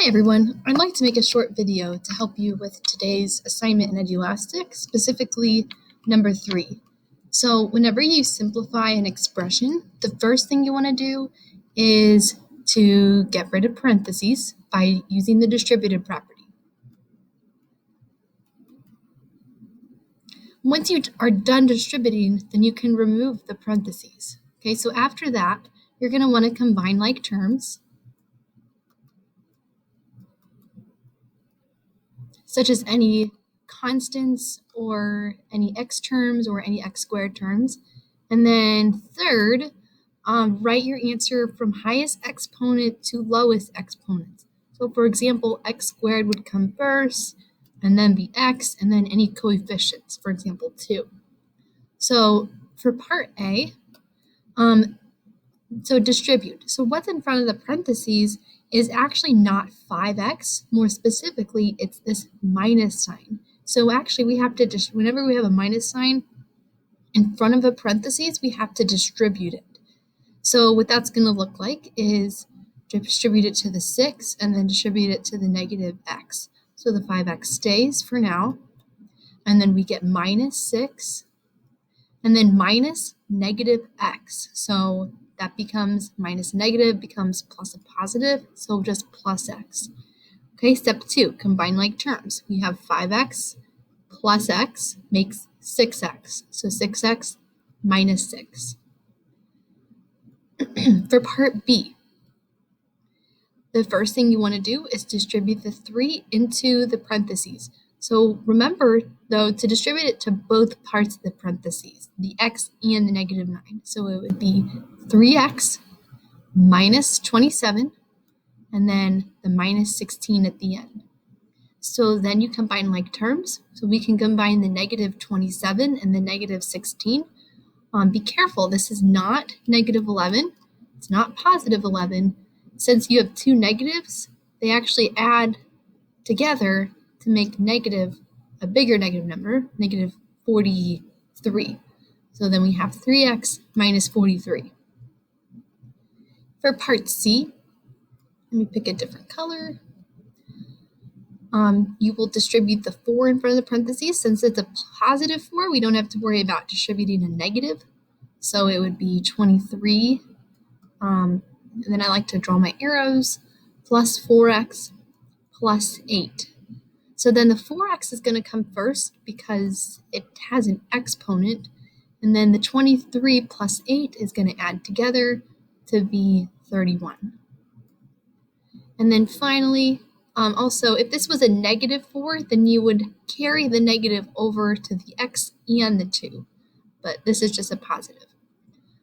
Hi everyone, I'd like to make a short video to help you with today's assignment in Edulastic, specifically number 3. So whenever you simplify an expression, the first thing you want to do is to get rid of parentheses by using the distributed property. Once you are done distributing, then you can remove the parentheses. Okay, so after that, you're going to want to combine like terms, such as any constants or any x terms or any x squared terms. And then third, write your answer from highest exponent to lowest exponent. So for example, x squared would come first, and then be x, and then any coefficients, for example, 2. So for part A, so distribute. So what's in front of the parentheses is actually not 5x. More specifically, it's this minus sign. So actually we have to, whenever we have a minus sign in front of a parentheses, we have to distribute it. So what that's going to look like is distribute it to the 6 and then distribute it to the negative x. So the 5x stays for now, and then we get minus 6, and then minus negative x. So that becomes minus negative, becomes plus a positive, so just plus x. Okay, step 2, combine like terms. We have 5x plus x makes 6x, so 6x minus 6. For part B, the first thing you want to do is distribute the 3 into the parentheses. So remember, though, to distribute it to both parts of the parentheses, the x and the negative 9. So it would be 3x minus 27, and then the minus 16 at the end. So then you combine like terms. So we can combine the negative 27 and the negative 16. Be careful, this is not negative 11. It's not positive 11. Since you have two negatives, they actually add together to make negative, a bigger negative number, negative 43. So then we have 3x minus 43. For part C, let me pick a different color. You will distribute the 4 in front of the parentheses. Since it's a positive 4, we don't have to worry about distributing a negative. So it would be 23. And then I like to draw my arrows, plus 4x plus 8. So then the 4x is going to come first because it has an exponent, and then the 23 plus 8 is going to add together to be 31. And then finally, also, if this was a negative 4, then you would carry the negative over to the x and the 2, but this is just a positive.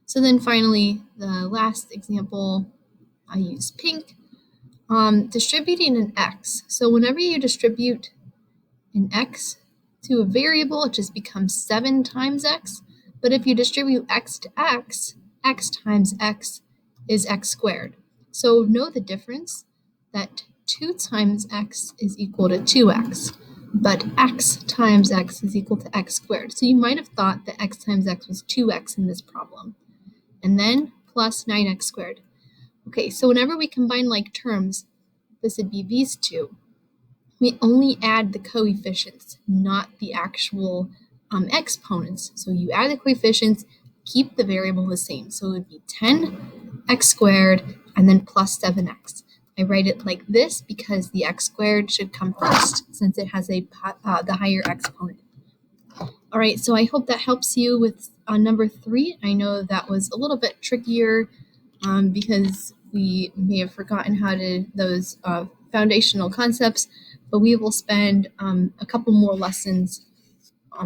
So then finally, the last example, I use pink. Distributing an x. So whenever you distribute an x to a variable, it just becomes 7 times x. But if you distribute x to x times x is x squared. So know the difference, that 2 times x is equal to 2x, but x times x is equal to x squared. So you might have thought that x times x was 2x in this problem. And then plus 9x squared. Okay, so whenever we combine like terms, this would be these two. We only add the coefficients, not the actual exponents. So you add the coefficients, keep the variable the same. So it would be 10x squared and then plus 7x. I write it like this because the x squared should come first since it has the higher exponent. All right, so I hope that helps you with number 3. I know that was a little bit trickier because we may have forgotten how to those foundational concepts, but we will spend a couple more lessons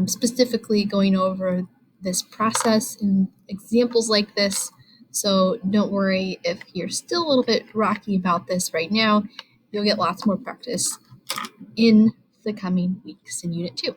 specifically going over this process and examples like this. So don't worry if you're still a little bit rocky about this right now. You'll get lots more practice in the coming weeks in Unit 2.